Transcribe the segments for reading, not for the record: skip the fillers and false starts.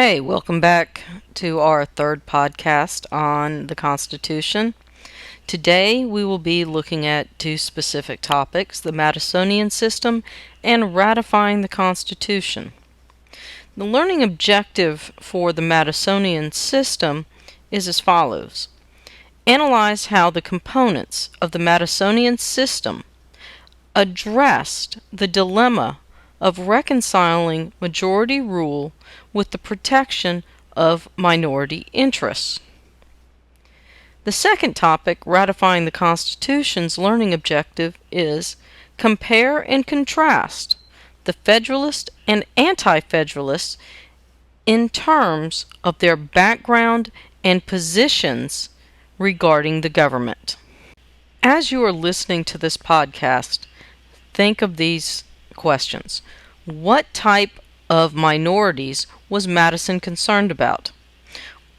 Okay, welcome back to our third podcast on the Constitution. Today we will be looking at two specific topics, the Madisonian System and ratifying the Constitution. The learning objective for the Madisonian System is as follows. Analyze how the components of the Madisonian System addressed the dilemma of reconciling majority rule with the protection of minority interests. The second topic, ratifying the Constitution's learning objective, is compare and contrast the Federalists and Anti-Federalists in terms of their background and positions regarding the government. As you are listening to this podcast, think of these questions. What type of minorities was Madison concerned about?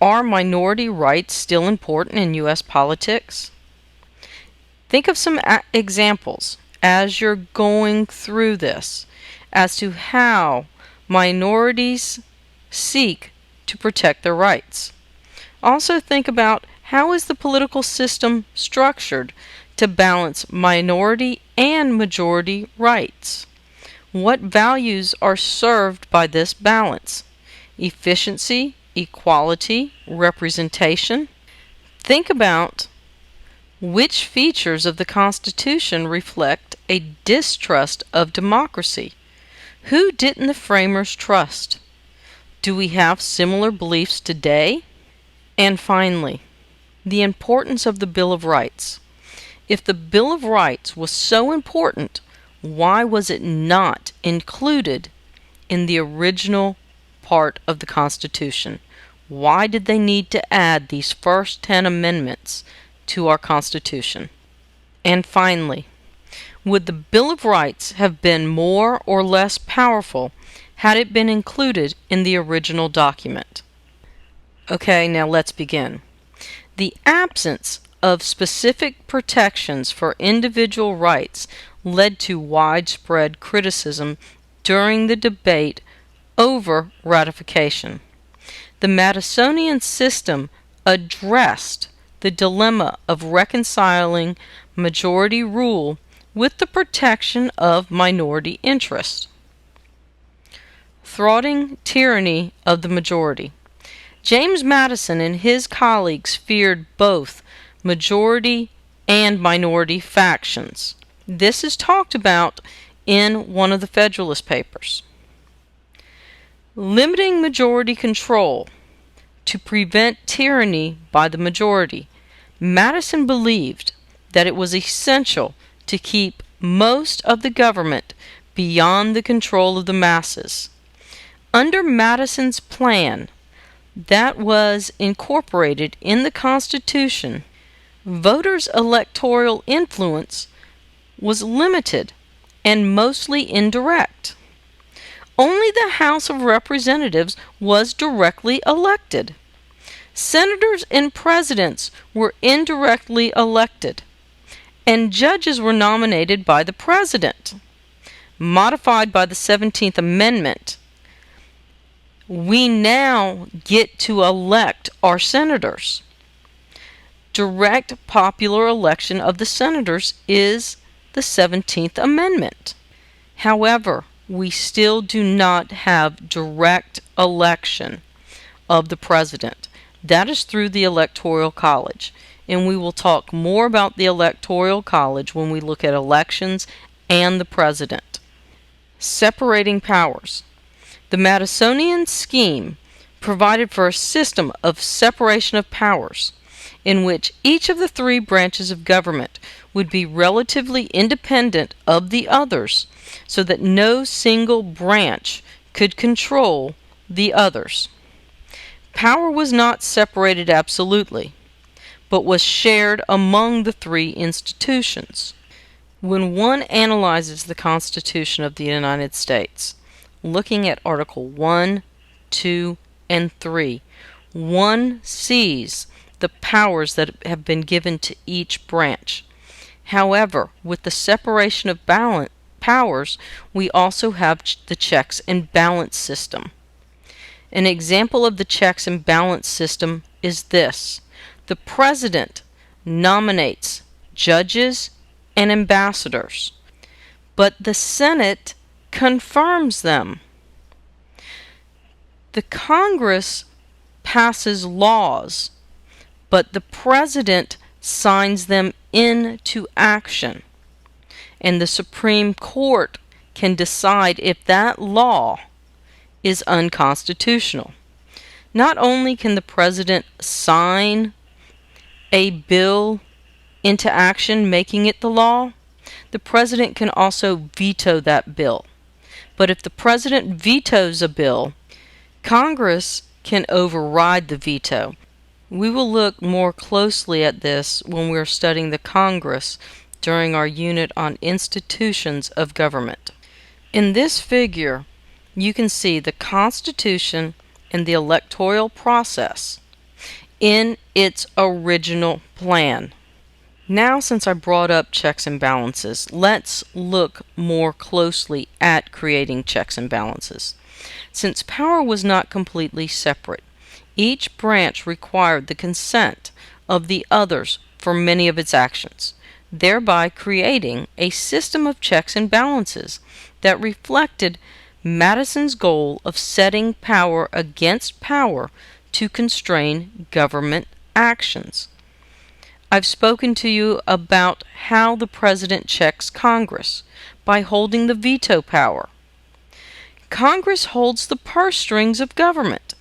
Are minority rights still important in U.S. politics? Think of some examples as you're going through this as to how minorities seek to protect their rights. Also think about how is the political system structured to balance minority and majority rights. What values are served by this balance? Efficiency, equality, representation. Think about which features of the Constitution reflect a distrust of democracy. Who didn't the framers trust? Do we have similar beliefs today? And finally, the importance of the Bill of Rights. If the Bill of Rights was so important, why was it not included in the original part of the Constitution? Why did they need to add these first 10 amendments to our Constitution? And finally, would the Bill of Rights have been more or less powerful had it been included in the original document? Okay, now let's begin. The absence of specific protections for individual rights led to widespread criticism during the debate over ratification. The Madisonian System addressed the dilemma of reconciling majority rule with the protection of minority interests. Thwarting tyranny of the majority. James Madison and his colleagues feared both majority and minority factions. This is talked about in one of the Federalist Papers. Limiting majority control to prevent tyranny by the majority. Madison believed that it was essential to keep most of the government beyond the control of the masses. Under Madison's plan, that was incorporated in the Constitution, voters' electoral influence was limited and mostly indirect. Only the House of Representatives was directly elected. Senators and presidents were indirectly elected, and judges were nominated by the president. Modified by the 17th Amendment, we now get to elect our senators. Direct popular election of the senators is the 17th Amendment. However, we still do not have direct election of the president. That is through the Electoral College, and we will talk more about the Electoral College when we look at elections and the president. Separating powers. The Madisonian scheme provided for a system of separation of powers, in which each of the three branches of government would be relatively independent of the others, so that no single branch could control the others. Power was not separated absolutely, but was shared among the three institutions. When one analyzes the Constitution of the United States, looking at Article 1, 2, and 3, one sees the powers that have been given to each branch. However, with the separation of powers, we also have the checks and balance system. An example of the checks and balance system is this. The President nominates judges and ambassadors, but the Senate confirms them. The Congress passes laws, but the President signs them into action, and the Supreme Court can decide if that law is unconstitutional. Not only can the President sign a bill into action, making it the law, the President can also veto that bill. But if the President vetoes a bill, Congress can override the veto. We will look more closely at this when we are studying the Congress during our unit on institutions of government. In this figure, you can see the Constitution and the electoral process in its original plan. Now, since I brought up checks and balances, let's look more closely at creating checks and balances. Since power was not completely separate, each branch required the consent of the others for many of its actions, thereby creating a system of checks and balances that reflected Madison's goal of setting power against power to constrain government actions. I've spoken to you about how the President checks Congress by holding the veto power. Congress holds the purse strings of government,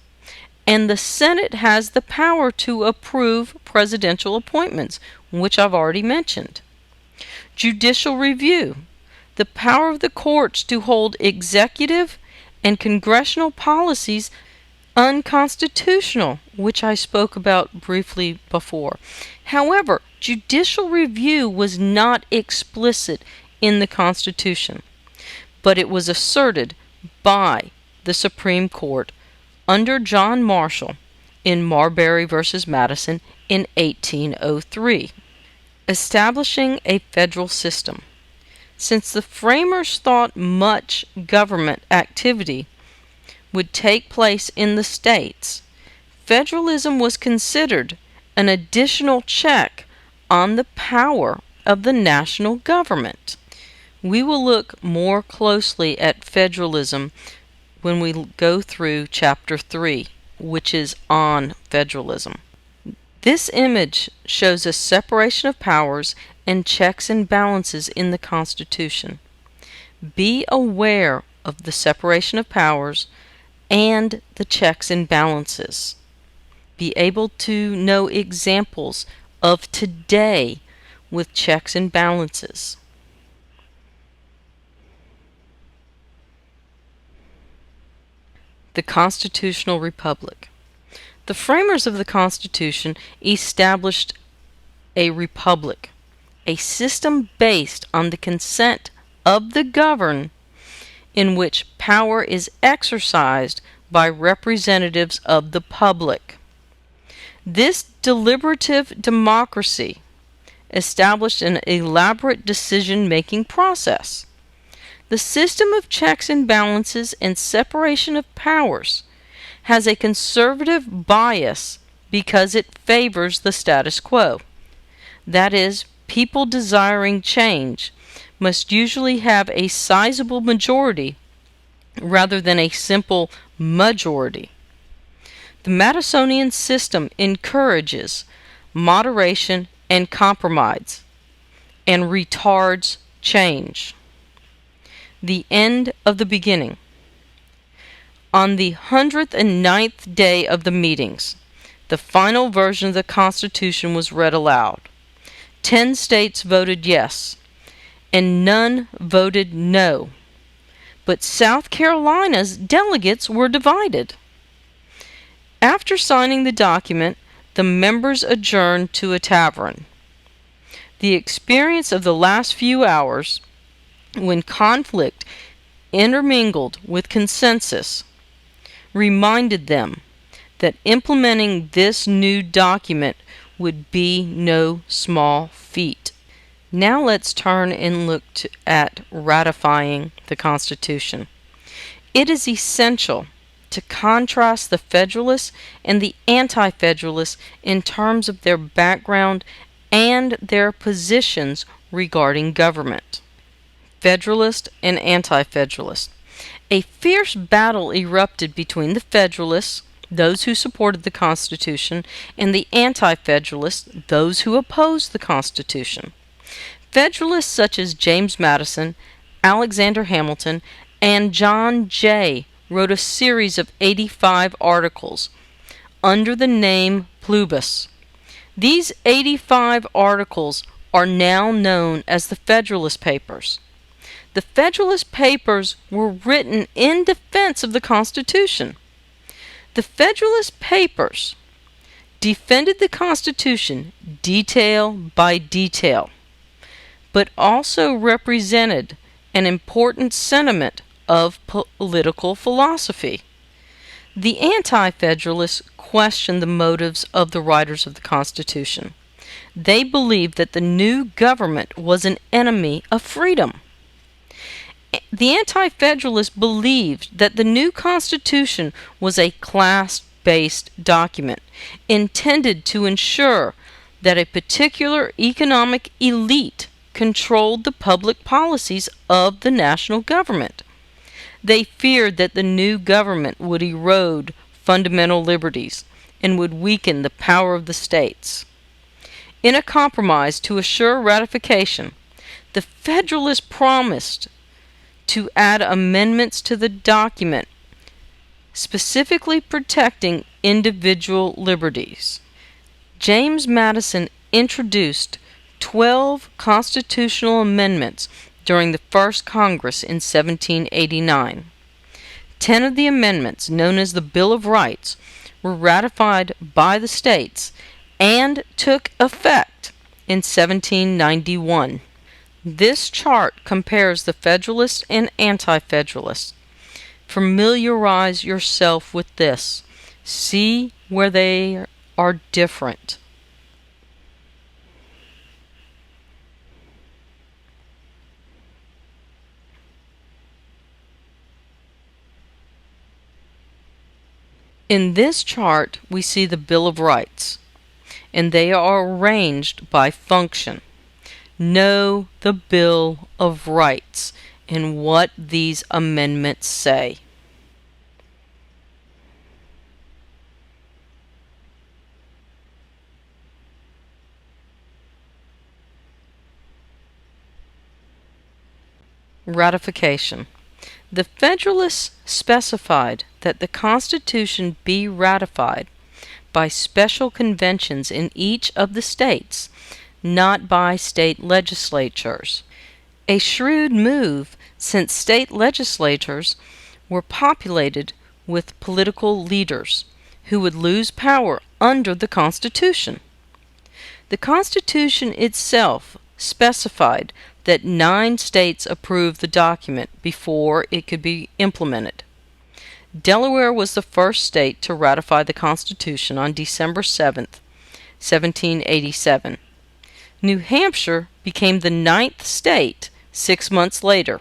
and the Senate has the power to approve presidential appointments, which I've already mentioned. Judicial review, the power of the courts to hold executive and congressional policies unconstitutional, which I spoke about briefly before. However, judicial review was not explicit in the Constitution, but it was asserted by the Supreme Court under John Marshall in Marbury v. Madison in 1803. Establishing a federal system. Since the framers thought much government activity would take place in the states, federalism was considered an additional check on the power of the national government. We will look more closely at federalism when we go through Chapter 3, which is on federalism. This image shows a separation of powers and checks and balances in the Constitution. Be aware of the separation of powers and the checks and balances. Be able to know examples of today with checks and balances. The Constitutional Republic. The framers of the Constitution established a republic, a system based on the consent of the governed, in which power is exercised by representatives of the public. This deliberative democracy established an elaborate decision-making process. The system of checks and balances and separation of powers has a conservative bias because it favors the status quo. That is, people desiring change must usually have a sizable majority rather than a simple majority. The Madisonian system encourages moderation and compromise and retards change. The end of the beginning. On the 109th day of the meetings, the final version of the Constitution was read aloud. 10 states voted yes, and none voted no. But South Carolina's delegates were divided. After signing the document, the members adjourned to a tavern. The experience of the last few hours, when conflict intermingled with consensus, reminded them that implementing this new document would be no small feat. Now let's turn and look at ratifying the Constitution. It is essential to contrast the Federalists and the Anti-Federalists in terms of their background and their positions regarding government. Federalist and Anti-Federalist. A fierce battle erupted between the Federalists, those who supported the Constitution, and the Anti-Federalists, those who opposed the Constitution. Federalists such as James Madison, Alexander Hamilton, and John Jay wrote a series of 85 articles under the name Pluribus. These 85 articles are now known as the Federalist Papers. The Federalist Papers were written in defense of the Constitution. The Federalist Papers defended the Constitution detail by detail, but also represented an important sentiment of political philosophy. The Anti-Federalists questioned the motives of the writers of the Constitution. They believed that the new government was an enemy of freedom. The Anti-Federalists believed that the new Constitution was a class-based document intended to ensure that a particular economic elite controlled the public policies of the national government. They feared that the new government would erode fundamental liberties and would weaken the power of the states. In a compromise to assure ratification, the Federalists promised to add amendments to the document specifically protecting individual liberties. James Madison introduced 12 constitutional amendments during the first Congress in 1789. 10 of the amendments, known as the Bill of Rights, were ratified by the states and took effect in 1791. This chart compares the Federalists and Anti-Federalists. Familiarize yourself with this. See where they are different. In this chart, we see the Bill of Rights, and they are arranged by function. Know the Bill of Rights and what these amendments say. Ratification. The Federalists specified that the Constitution be ratified by special conventions in each of the states, not by state legislatures. A shrewd move, since state legislatures were populated with political leaders who would lose power under the Constitution. The Constitution itself specified that 9 states approved the document before it could be implemented. Delaware was the first state to ratify the Constitution on December 7, 1787. New Hampshire became the 9th state 6 months later.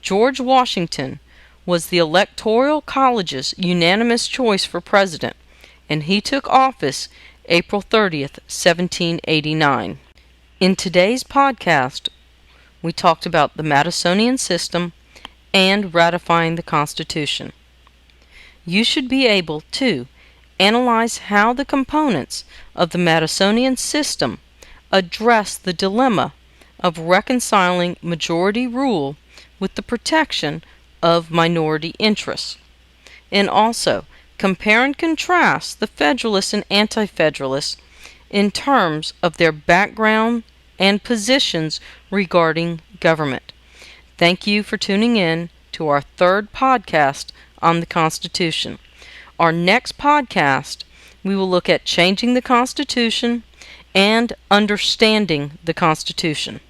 George Washington was the Electoral College's unanimous choice for president, and he took office April 30th, 1789. In today's podcast, we talked about the Madisonian System and ratifying the Constitution. You should be able to analyze how the components of the Madisonian System address the dilemma of reconciling majority rule with the protection of minority interests, and also compare and contrast the Federalists and Anti-Federalists in terms of their background and positions regarding government. Thank you for tuning in to our 3rd podcast on the Constitution. Our next podcast, we will look at changing the Constitution and understanding the Constitution.